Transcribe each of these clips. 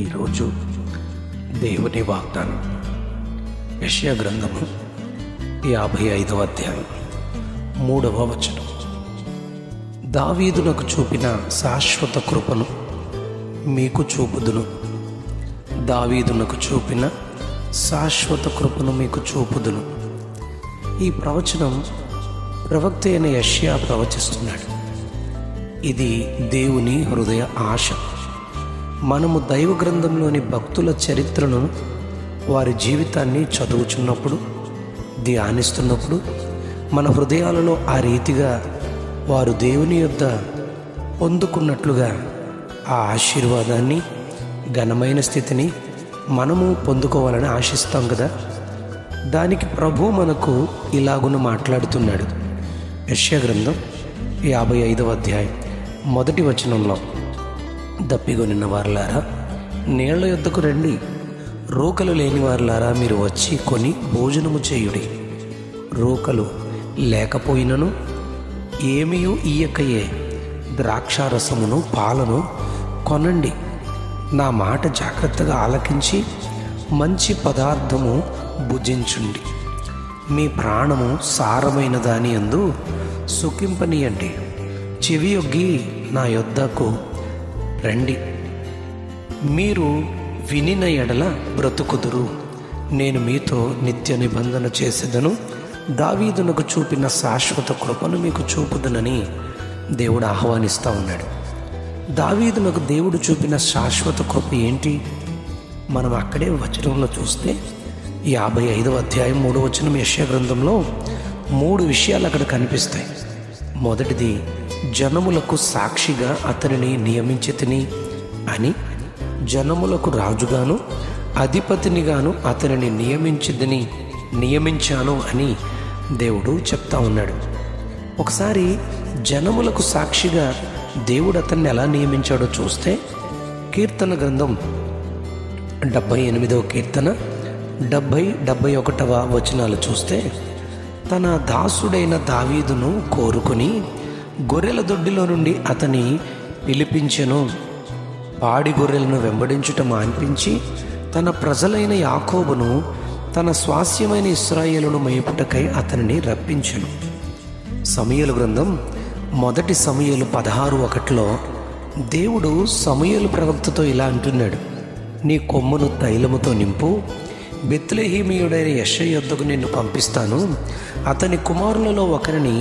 ఈరోజు దేవుని వాగ్దానం యెషయా గ్రంథము 55వ అధ్యాయం 3వ వచనం. దావీదునకు చూపిన శాశ్వత కృపను మీకు చూపుదును. దావీదునకు చూపిన శాశ్వత కృపను మీకు చూపుదును. ఈ ప్రవచనం ప్రవక్త అయిన యెషయా ప్రవచిస్తున్నాడు. ఇది దేవుని హృదయ ఆశ. మనము దైవ గ్రంథంలోని భక్తుల చరిత్రను, వారి జీవితాన్ని చదువుచున్నప్పుడు, ధ్యానిస్తున్నప్పుడు మన హృదయాలలో ఆ రీతిగా వారు దేవుని యొద్ద పొందుకున్నట్లుగా ఆ ఆశీర్వాదాన్ని, ఘనమైన స్థితిని మనము పొందుకోవాలని ఆశిస్తాం కదా. దానికి ప్రభు మనకు ఇలాగున మాట్లాడుతున్నాడు. యెషయా గ్రంథం 55వ అధ్యాయం 1వ వచనంలో, దప్పిగొనిన వారులారా నీళ్ల యొద్దకు రండి, రోకలు లేని వారులారా మీరు వచ్చి కొని భోజనము చేయుడి. రోకలు లేకపోయినను ఏమీయూ ఇయ్యకయే ద్రాక్షారసమును పాలను కొనండి. నా మాట జాగ్రత్తగా ఆలకించి మంచి పదార్థము భుజించుండి. మీ ప్రాణము సారమైన దాని యందు సుఖింపనీయండి. చెవియొగ్గి నా యొద్దకు రండి. మీరు వినిన ఎడల బ్రతుకుదురు. నేను మీతో నిత్య నిబంధన చేసేదను. దావీదునకు చూపిన శాశ్వత కృపను మీకు చూపుదనని దేవుడు ఆహ్వానిస్తూ ఉన్నాడు. దావీదునకు దేవుడు చూపిన శాశ్వత కృప ఏంటి? మనం అక్కడే వచనంలో చూస్తే 55వ అధ్యాయం 3వ వచనం యెషయా గ్రంథంలో 3 విషయాలు అక్కడ కనిపిస్తాయి. మొదటిది, జనములకు సాక్షిగా అతనిని నియమించితిని అని, జనములకు రాజుగాను అధిపతినిగాను అతనిని నియమించాను అని దేవుడు చెప్తా ఉన్నాడు. ఒకసారి జనములకు సాక్షిగా దేవుడు అతన్ని ఎలా నియమించాడో చూస్తే, కీర్తన గ్రంథం 78వ కీర్తన 70-71వ వచనాలు చూస్తే, తన దాసుడైన దావీదును కోరుకుని గొర్రెల దొడ్డిలో నుండి అతని పిలిపించెను. పాడి గొర్రెలను వెంబడించుట మాన్పించి తన ప్రజలైన యాకోబును, తన స్వాస్యమైన ఇశ్రాయేలును మేపుటకై అతనిని రప్పించెను. సమూయేలు గ్రంథం 1 సమూయేలు 16:1లో దేవుడు సమూయేలు ప్రవక్తతో ఇలా అంటున్నాడు, నీ కొమ్మును తైలముతో నింపు, బెత్లెహేమీయుడైన యెషయా యొద్దకు నిన్ను పంపిస్తాను. అతని కుమారులలో ఒకరిని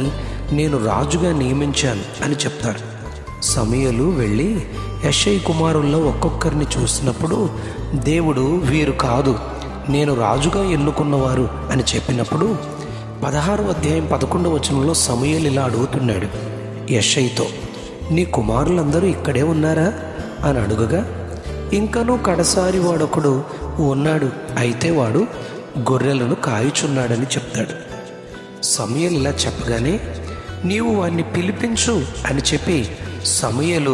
నేను రాజుగా నియమించాను అని చెప్తాడు. సమూయేలు వెళ్ళి యెషయా కుమారుల్లో ఒక్కొక్కరిని చూసినప్పుడు దేవుడు వీరు కాదు, నేను రాజుగా ఎన్నుకున్నవారు అని చెప్పినప్పుడు 16వ అధ్యాయం 11వ వచనంలో సమూయేలు ఇలా అడుగుతున్నాడు యెషయాతో, నీ కుమారులందరూ ఇక్కడే ఉన్నారా అని అడుగగా, ఇంకనూ కడసారి వాడొకడు ఉన్నాడు, అయితే వాడు గొర్రెలను కాయుచున్నాడని చెప్తాడు. సమూయేలు ఇలా చెప్పగానే, నీవు వాడిని పిలిపించు అని చెప్పి సమూయేలు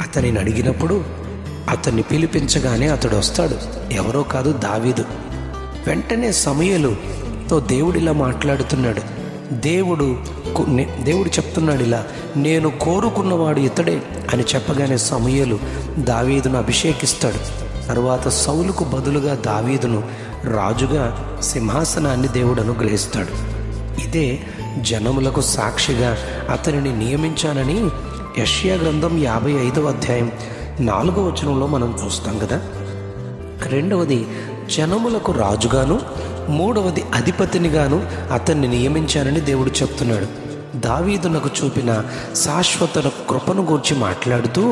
అతనిని అడిగినప్పుడు, అతన్ని పిలిపించగానే అతడు వస్తాడు. ఎవరో కాదు, దావీదు. వెంటనే సమూయేలుతో దేవుడు ఇలా మాట్లాడుతున్నాడు. దేవుడు చెప్తున్నాడు ఇలా, నేను కోరుకున్నవాడు ఇతడే అని చెప్పగానే సమూయేలు దావీదును అభిషేకిస్తాడు. తరువాత సౌలుకు బదులుగా దావీదును రాజుగా సింహాసనాన్ని దేవుడు అనుగ్రహిస్తాడు. ఇదే జనములకు సాక్షిగా అతనిని నియమించానని యెషయా గ్రంథం 55వ అధ్యాయం 4వ వచనంలో మనం చూస్తాం కదా. రెండవది, జనములకు రాజుగాను, మూడవది అధిపతినిగాను అతన్ని నియమించానని దేవుడు చెప్తున్నాడు. దావీదునకు చూపిన శాశ్వత కృపను గూర్చి మాట్లాడుతూ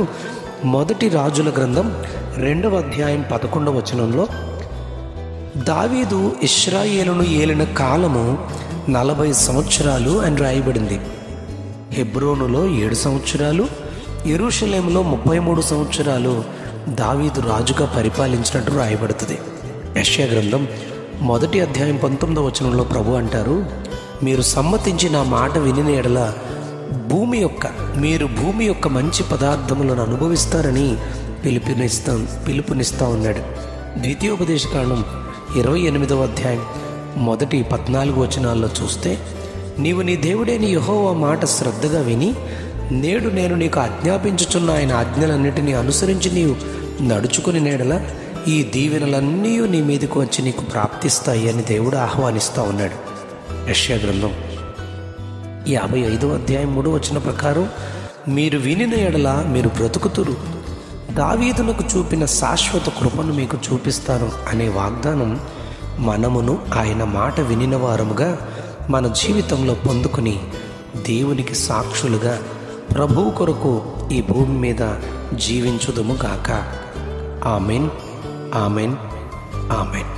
1 రాజుల గ్రంథం 2వ అధ్యాయం 11వ వచనంలో, దావీదు ఇశ్రాయేలును ఏలిన కాలము 40 సంవత్సరాలు అని రాయబడింది. హెబ్రోనులో 7 సంవత్సరాలు, యెరూషలేములో 33 సంవత్సరాలు దావీదు రాజుగా పరిపాలించినట్టు రాయబడుతుంది. యెషయా గ్రంథం 1 అధ్యాయం 19వ వచనంలో ప్రభు అంటారు, మీరు సమ్మతించి నా మాట వినిన ఎడల మీరు భూమి యొక్క మంచి పదార్థములను అనుభవిస్తారని పిలుపునిస్తా ఉన్నాడు. ద్వితీయోపదేశకాండం 28వ అధ్యాయం 1-14 వచనాల్లో చూస్తే, నీవు నీ దేవుడైన యెహోవా మాట శ్రద్ధగా విని నేడు నేను నీకు ఆజ్ఞాపించుచున్న ఆయన ఆజ్ఞలన్నిటినీ అనుసరించి నీవు నడుచుకుని నేడల ఈ దీవెనలన్నీ నీ మీదకు వచ్చి నీకు ప్రాప్తిస్తాయి అని దేవుడు ఆహ్వానిస్తూ ఉన్నాడు. యెషయా గ్రంథం 55వ అధ్యాయం 3వ వచనం ప్రకారం, మీరు వినిన ఎడల మీరు బ్రతుకుతురు, దావీదునకు చూపిన శాశ్వత కృపను మీకు చూపిస్తాను అనే వాగ్దానం మనమును ఆయన మాట వినిన వారముగా మన జీవితంలో పొందుకొని దేవునికి సాక్షులుగా ప్రభువు కొరకు ఈ భూమి మీద జీవించుదుము గాక. Amen, amen, amen.